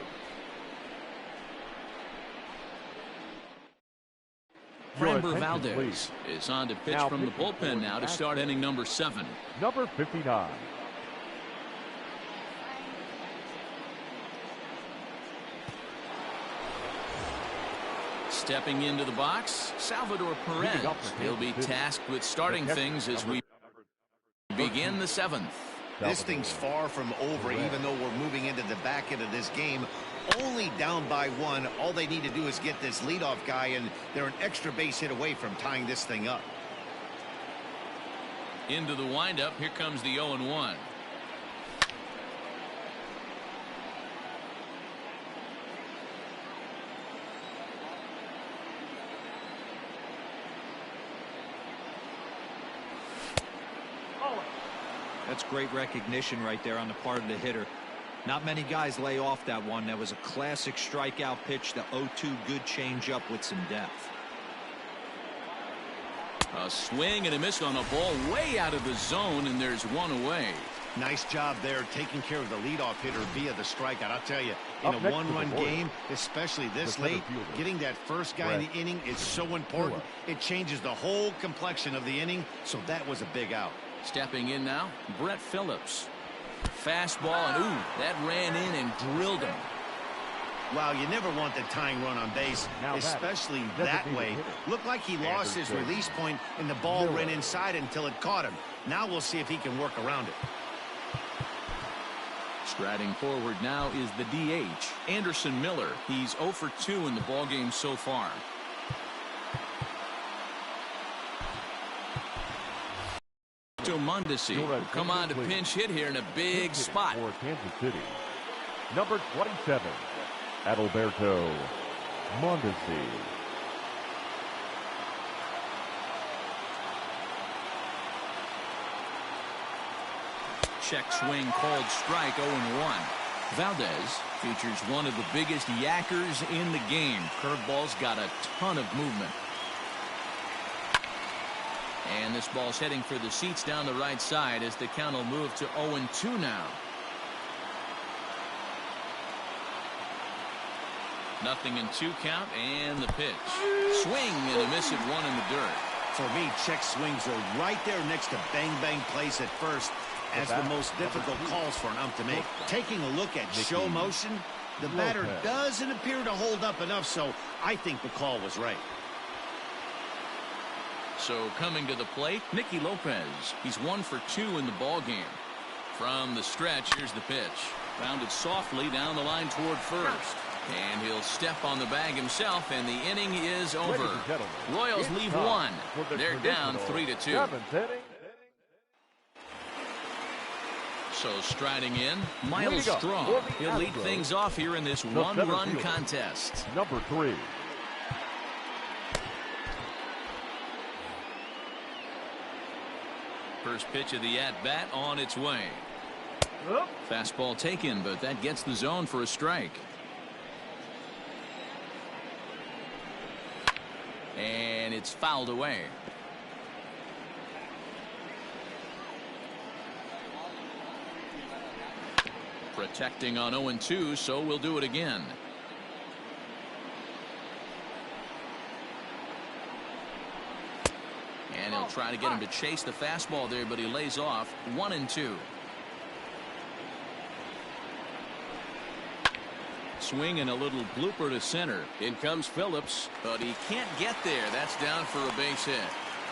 Framber Valdez is on to pitch from the bullpen now to start inning number 7. Number 59. Stepping into the box, Salvador Perez. He'll be tasked with starting things as we begin the 7th. This thing's far from over, even though we're moving into the back end of this game. Only down by 1. All they need to do is get this leadoff guy, and they're an extra base hit away from tying this thing up. Into the windup. Here comes the 0-1. That's great recognition right there on the part of the hitter. Not many guys lay off that one. That was a classic strikeout pitch. The 0-2 good changeup with some depth. A swing and a miss on a ball way out of the zone, and there's one away. Nice job there taking care of the leadoff hitter via the strikeout. I'll tell you, in a one-run game, especially this late, getting that first guy in the inning is so important. It changes the whole complexion of the inning, so that was a big out. Stepping in now, Brett Phillips. Fastball, and ooh, that ran in and drilled him. Wow, you never want the tying run on base, especially that way. Looked like he lost his release point, and the ball ran inside until it caught him. Now we'll see if he can work around it. Striding forward now is the DH, Anderson Miller. He's 0 for 2 in the ballgame so far. To Mondesi, come on to pinch hit here in a big spot. For Kansas City, number 27, Adalberto Mondesi. Check swing called strike, 0-1. Valdez features one of the biggest yackers in the game. Curveball's got a ton of movement. And this ball's heading for the seats down the right side as the count will move to 0-2 now. Nothing in 2 count, and the pitch. Swing and a miss at 1 in the dirt. For me, check swings are right there next to bang-bang plays at first as the most difficult calls for an ump to make. Taking a look at show motion, the batter doesn't appear to hold up enough, so I think the call was right. So coming to the plate, Nicky Lopez. He's 1 for 2 in the ballgame. From the stretch, here's the pitch. Rounded softly down the line toward first. And he'll step on the bag himself, and the inning is over. Royals leave 1. They're down 3-2. So striding in, Miles Straw. He'll lead things off here in this one-run contest. Number 3. First pitch of the at-bat on its way. Fastball taken, but that gets the zone for a strike. And it's fouled away. Protecting on 0-2, so we'll do it again. And he'll try to get him to chase the fastball there, but he lays off. 1-2. Swing and a little blooper to center. In comes Phillips, but he can't get there. That's down for a base hit.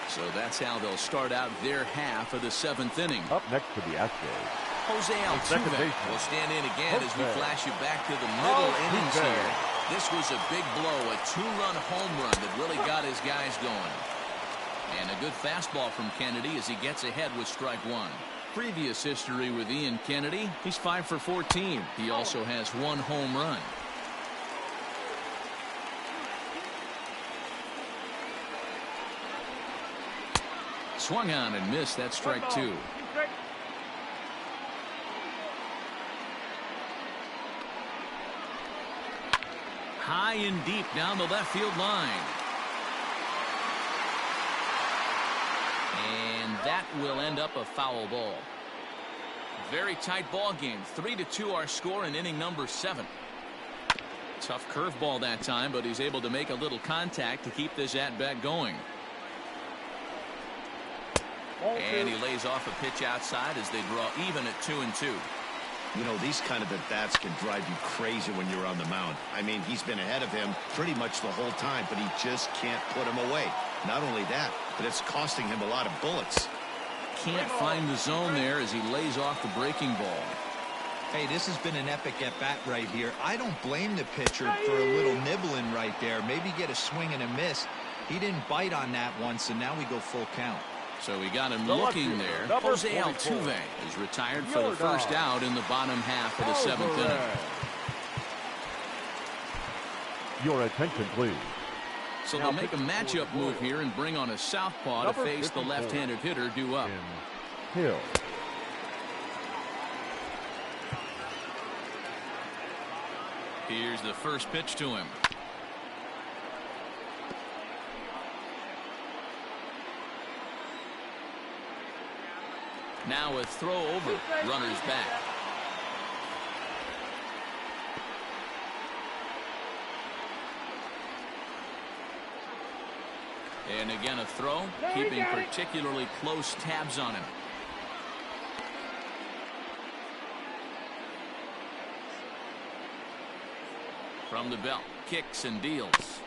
So that's how they'll start out their half of the 7th inning. Up next to the Astros, Jose Altuve will stand in again as we flash you back to the middle innings here. This was a big blow, a 2-run home run that really got his guys going. And a good fastball from Kennedy as he gets ahead with strike 1. Previous history with Ian Kennedy, he's 5 for 14. He also has 1 home run. Swung on and missed. That's strike 2. High and deep down the left field line. And that will end up a foul ball. Very tight ball game. 3-2 our score in inning number 7. Tough curveball that time, but he's able to make a little contact to keep this at-bat going. And he lays off a pitch outside as they draw even at 2-2. You know, these kind of at-bats can drive you crazy when you're on the mound. I mean, he's been ahead of him pretty much the whole time, but he just can't put him away. Not only that, but it's costing him a lot of bullets. Can't find the zone there as he lays off the breaking ball. Hey, this has been an epic at-bat right here. I don't blame the pitcher for a little nibbling right there. Maybe get a swing and a miss. He didn't bite on that one, so now we go full count. So we got him looking there. Jose Altuve is retired for the first out in the bottom half of the 7th inning. Your attention, please. So they'll make a matchup move here and bring on a southpaw to face the left-handed hitter due up. Hill. Here's the first pitch to him. Now a throw over. Runners back. And again a throw, keeping particularly close tabs on him. From the belt, kicks and deals.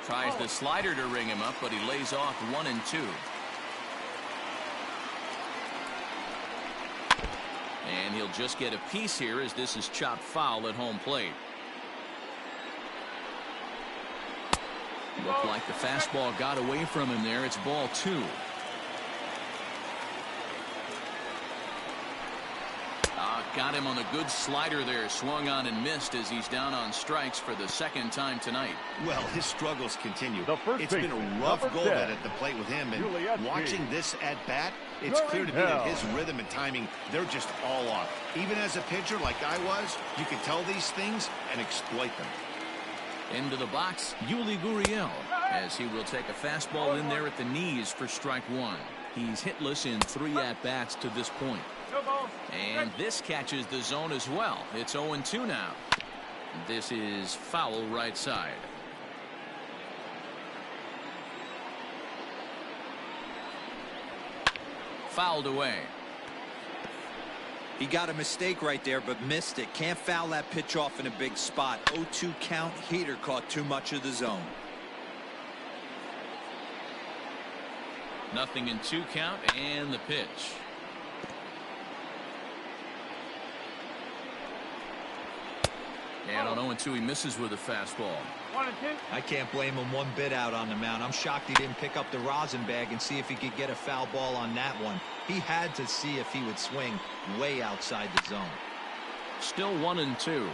Tries the slider to ring him up, but he lays off 1-2. And he'll just get a piece here as this is chopped foul at home plate. Looked like the fastball got away from him there. It's ball 2. Got him on a good slider there. Swung on and missed as he's down on strikes for the second time tonight. Well, his struggles continue. It's been a rough go at the plate with him. And watching this at bat, it's clear to me that his rhythm and timing, they're just all off. Even as a pitcher like I was, you can tell these things and exploit them. Into the box, Yuli Gurriel, as he will take a fastball in there at the knees for strike 1. He's hitless in 3 at-bats to this point. And this catches the zone as well. It's 0-2 now. This is foul right side. Fouled away. He got a mistake right there, but missed it. Can't foul that pitch off in a big spot. 0-2 count. Heater caught too much of the zone. 0-2 count, and the pitch. And on 0-2, he misses with a fastball. 1-2. I can't blame him one bit out on the mound. I'm shocked he didn't pick up the rosin bag and see if he could get a foul ball on that one. He had to see if he would swing way outside the zone. Still 1-2.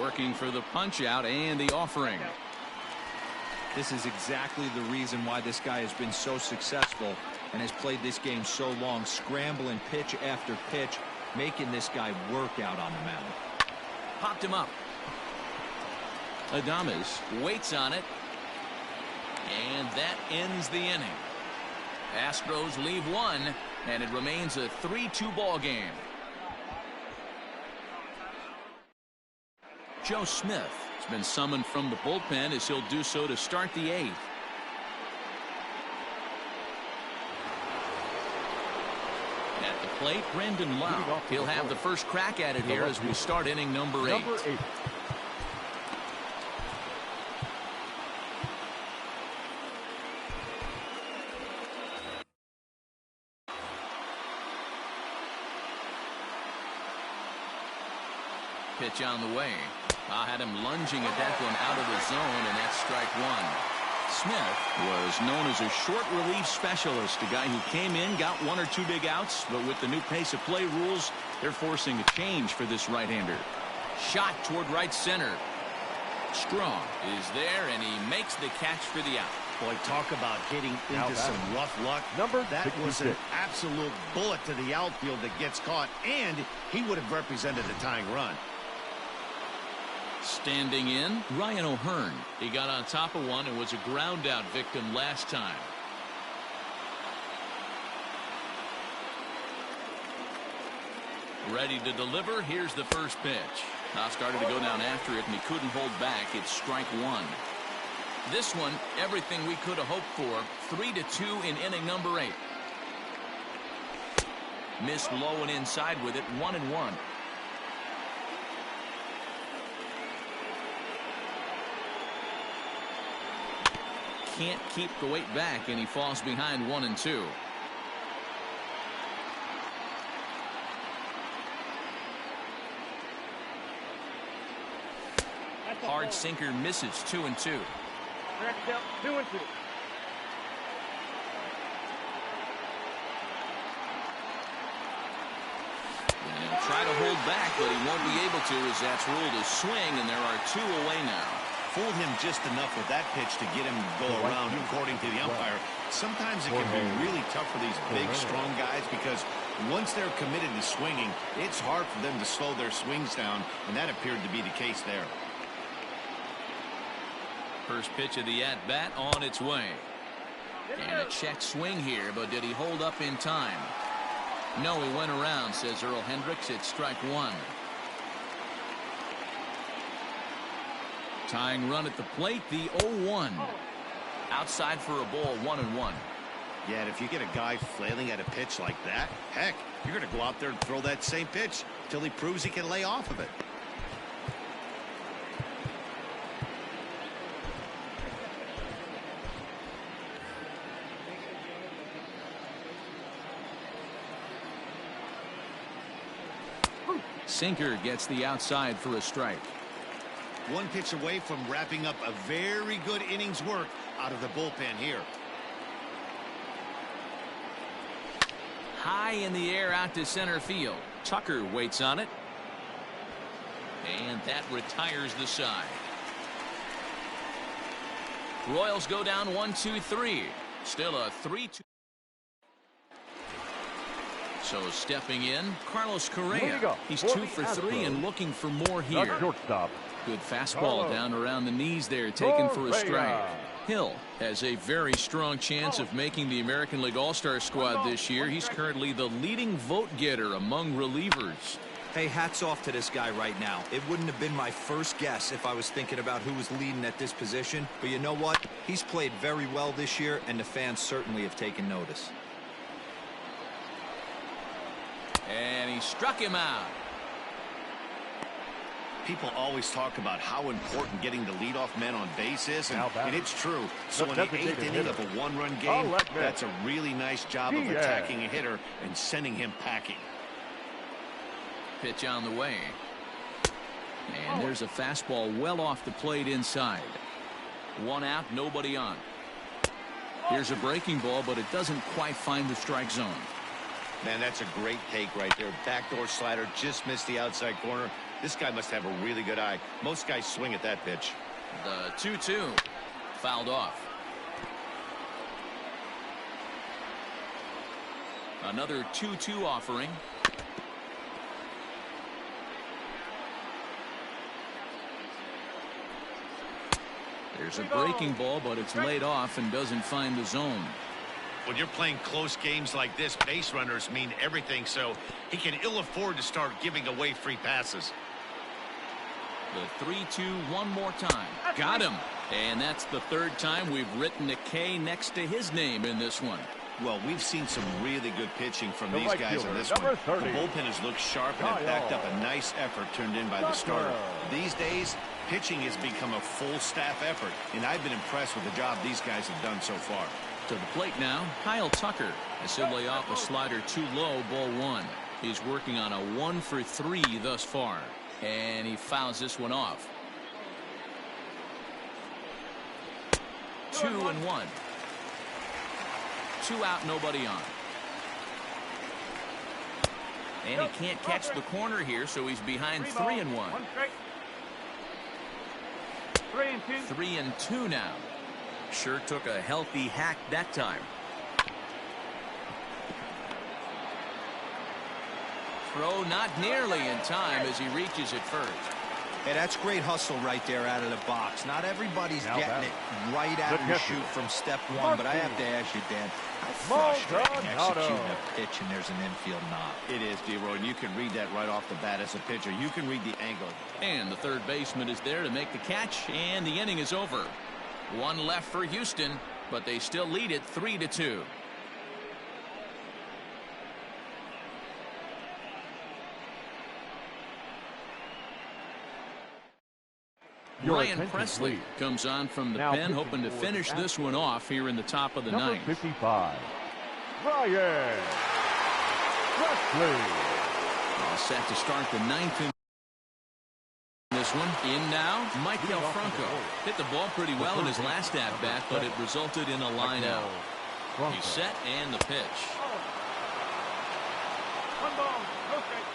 Working for the punch out and the offering. This is exactly the reason why this guy has been so successful and has played this game so long, scrambling pitch after pitch, making this guy work out on the mound. Popped him up. Adames waits on it. And that ends the inning. Astros leave 1, and it remains a 3-2 ball game. Joe Smith has been summoned from the bullpen as he'll do so to start the 8th. At the plate, Brandon Lau. He'll have the first crack at it here as we start inning number 8. Pitch on the way. I had him lunging at that one out of the zone, and that's strike 1. Smith was known as a short relief specialist, a guy who came in, got 1 or 2 big outs, but with the new pace of play rules, they're forcing a change for this right-hander. Shot toward right center. Strong is there, and he makes the catch for the out. Boy, talk about getting into some rough luck. That was an absolute bullet to the outfield that gets caught, and he would have represented a tying run. Standing in, Ryan O'Hearn. He got on top of one and was a ground out victim last time. Ready to deliver. Here's the first pitch. Now started to go down after it, and he couldn't hold back. It's strike 1. This one, everything we could have hoped for. 3-2 in inning number 8. Missed low and inside with it. 1-1. Can't keep the weight back, and he falls behind 1-2. Hard sinker misses. 2-2. 2-2. And he'll try to hold back, but he won't be able to as that's ruled a swing, and there are 2 away now. Fooled him just enough with that pitch to get him to go around, according to the umpire. Sometimes it can be really tough for these big, strong guys because once they're committed to swinging, it's hard for them to slow their swings down, and that appeared to be the case there. First pitch of the at-bat on its way. And a check swing here, but did he hold up in time? No, he went around, says Earl Hendricks. It's strike one. Tying run at the plate, the 0-1. Outside for a ball, 1-1. Yeah, and if you get a guy flailing at a pitch like that, heck, you're going to go out there and throw that same pitch till he proves he can lay off of it. Sinker gets the outside for a strike. One pitch away from wrapping up a very good innings work out of the bullpen here. High in the air out to center field. Tucker waits on it. And that retires the side. Royals go down 1-2-3. Still a 3-2. So stepping in, Carlos Correa. He's 2 for 3 and looking for more here. Good fastball down around the knees there, taken for a strike. Hill has a very strong chance of making the American League All-Star squad this year. He's currently the leading vote getter among relievers. Hey, hats off to this guy right now. It wouldn't have been my first guess if I was thinking about who was leading at this position. But you know what? He's played very well this year, and the fans certainly have taken notice. And he struck him out. People always talk about how important getting the leadoff man on base is, and it's true. So in the 8th inning of a one-run game, that's a really nice job of attacking a hitter and sending him packing. Pitch on the way. And there's a fastball well off the plate inside. One out, nobody on. Here's a breaking ball, but it doesn't quite find the strike zone. Man, that's a great take right there. Backdoor slider just missed the outside corner. This guy must have a really good eye. Most guys swing at that pitch. The 2-2 fouled off. Another 2-2 offering. There's a breaking ball, but it's laid off and doesn't find the zone. When you're playing close games like this, base runners mean everything, so he can ill afford to start giving away free passes. The 3-2 one more time. Got him. And that's the third time we've written a K next to his name in this one. Well, we've seen some really good pitching from these guys in this one. The bullpen has looked sharp and have backed up a nice effort turned in by the starter. These days, pitching has become a full staff effort, and I've been impressed with the job these guys have done so far. To the plate now, Kyle Tucker. As he'll lay off a slider too low, ball one. He's working on a 1 for 3 thus far. And he fouls this one off. 2-1. 2 out, nobody on. And he can't catch the corner here, so he's behind 3-1. 3-2 now. Sure took a healthy hack that time. Throw not nearly in time as he reaches it first. Hey, that's great hustle right there out of the box. Not everybody's getting it right out of the chute from step one, but I have to ask you, Dan, how frustrating executing a pitch and there's an infield knock. It is, D-Roy, and you can read that right off the bat as a pitcher. You can read the angle. And the third baseman is there to make the catch, and the inning is over. One left for Houston, but they still lead it 3-2. Ryan Presley comes on from the pen, hoping to finish this one off here in the top of the ninth. 55, Ryan Presley. All set to start the ninth in this one. In now, Maikel Franco. Hit the ball pretty well in his last at-bat, but it resulted in a line out. He's set and the pitch. 1 ball, no strike.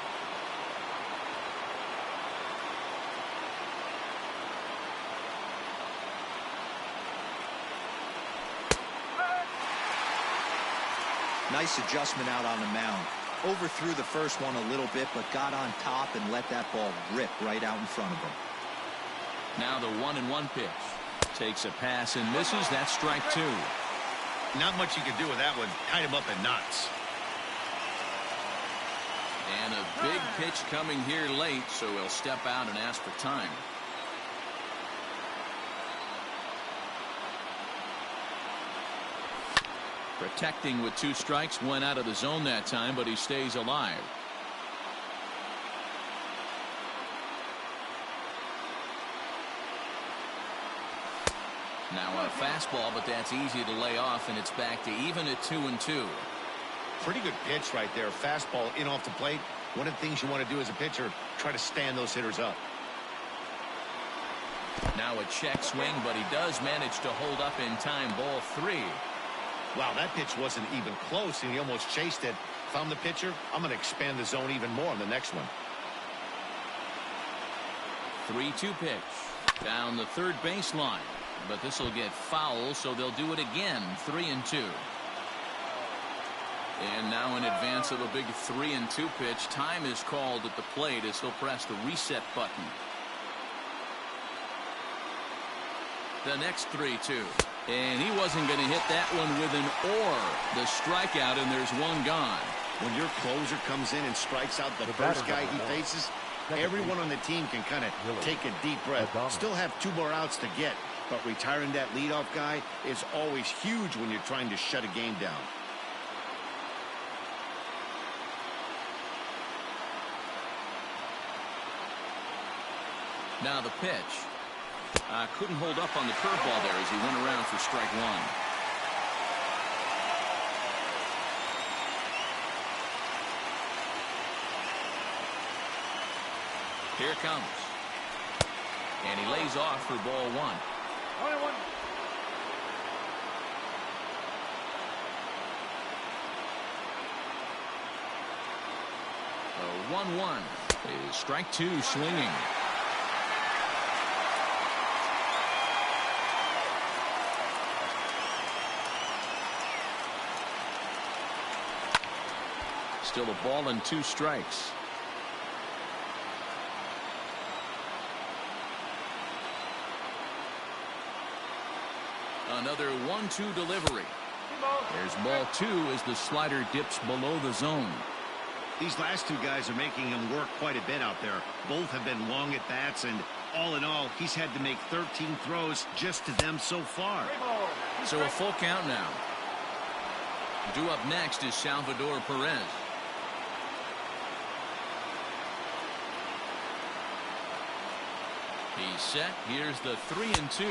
Nice adjustment out on the mound. Overthrew the first one a little bit, but got on top and let that ball rip right out in front of him. Now the 1-1 pitch. Takes a pass and misses. That's strike 2. Not much you can do with that one. Tied him up in knots. And a big pitch coming here late, so he'll step out and ask for time. Protecting with 2 strikes, went out of the zone that time, but he stays alive. Now a fastball, but that's easy to lay off, and it's back to even at 2-2. Pretty good pitch right there. Fastball in off the plate. One of the things you want to do as a pitcher, try to stand those hitters up. Now a check swing, but he does manage to hold up in time. Ball 3. Wow, that pitch wasn't even close, and he almost chased it. If I'm the pitcher, I'm going to expand the zone even more on the next one. 3-2 pitch. Down the third baseline. But this will get foul, so they'll do it again. 3-2. And now in advance of a big 3-2 pitch, time is called at the plate as he'll press the reset button. The next 3-2. And he wasn't going to hit that one with an or. The strikeout, and there's one gone. When your closer comes in and strikes out the first guy he faces, everyone on the team can kind of take a deep breath. Still have 2 more outs to get, but retiring that leadoff guy is always huge when you're trying to shut a game down. Now the pitch. Couldn't hold up on the curveball there as he went around for strike 1. Here it comes. And he lays off for ball 1. 1-1 is strike 2 swinging. Still a ball and 2 strikes. Another 1-2 delivery. There's ball 2 as the slider dips below the zone. These last 2 guys are making him work quite a bit out there. Both have been long at bats, and all in all, he's had to make 13 throws just to them so far. So a full count now. Due up next is Salvador Perez. He's set. Here's the 3-2.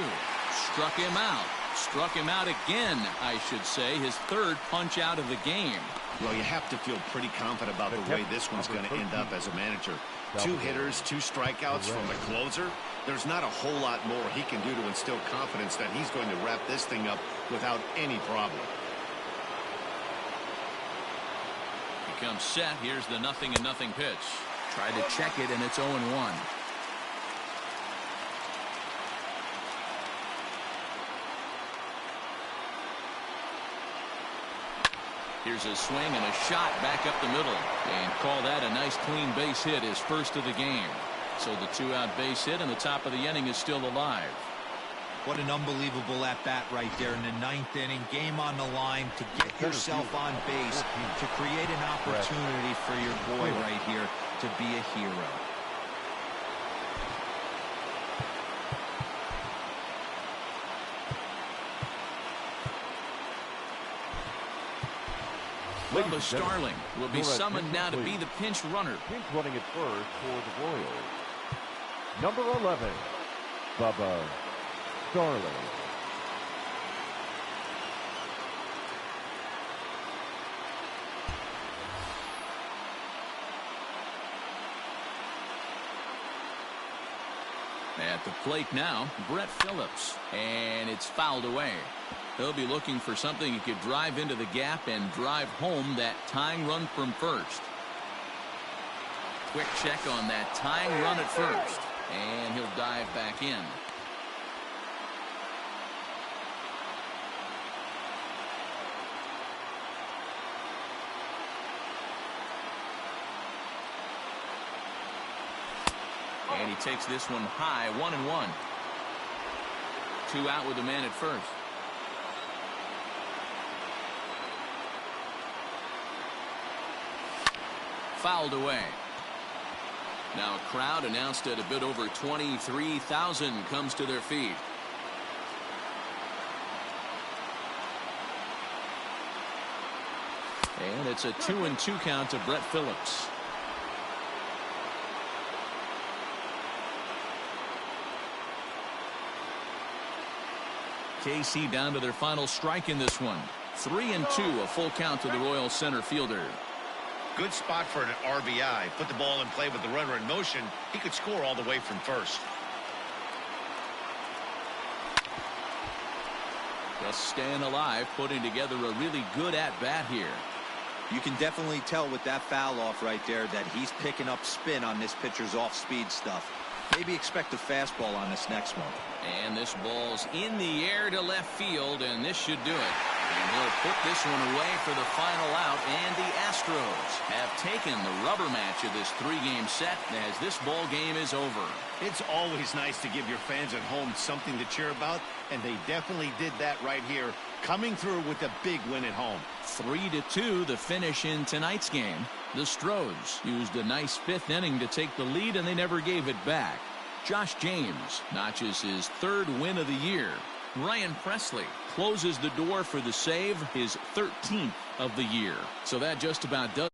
Struck him out. Struck him out again, I should say. His 3rd punch out of the game. Well, you have to feel pretty confident about the way this one's going to end up as a manager. 2 hitters, 2 strikeouts from the closer. There's not a whole lot more he can do to instill confidence that he's going to wrap this thing up without any problem. He comes set. Here's the 0-0 pitch. Tried to check it, and it's 0-1. Here's a swing and a shot back up the middle. And call that a nice clean base hit, his first of the game. So the 2-out base hit, and the top of the inning is still alive. What an unbelievable at-bat right there in the 9th inning. Game on the line to get yourself on base, to create an opportunity for your boy right here to be a hero. Bubba Starling will be summoned now to be the pinch runner. Pinch running at first for the Royals. Number 11, Bubba Starling. At the plate now, Brett Phillips, and it's fouled away. He'll be looking for something he could drive into the gap and drive home that tying run from first. Quick check on that tying run at first, and he'll dive back in. And he takes this one high, 1-1. 2 out with the man at first. Fouled away. Now a crowd announced at a bit over 23,000 comes to their feet. And it's a 2-2 count to Brett Phillips. KC down to their final strike in this one. 3-2, a full count to the Royals center fielder. Good spot for an RBI. Put the ball in play with the runner in motion. He could score all the way from first. Just staying alive, putting together a really good at-bat here. You can definitely tell with that foul off right there that he's picking up spin on this pitcher's off-speed stuff. Maybe expect a fastball on this next one. And this ball's in the air to left field, and this should do it. And he'll put this one away for the final out, and the Astros have taken the rubber match of this 3-game set as this ball game is over. It's always nice to give your fans at home something to cheer about, and they definitely did that right here, coming through with a big win at home. 3-2 the finish in tonight's game. The Astros used a nice 5th inning to take the lead, and they never gave it back. Josh James notches his 3rd win of the year. Ryan Presley closes the door for the save, his 13th of the year. So that just about does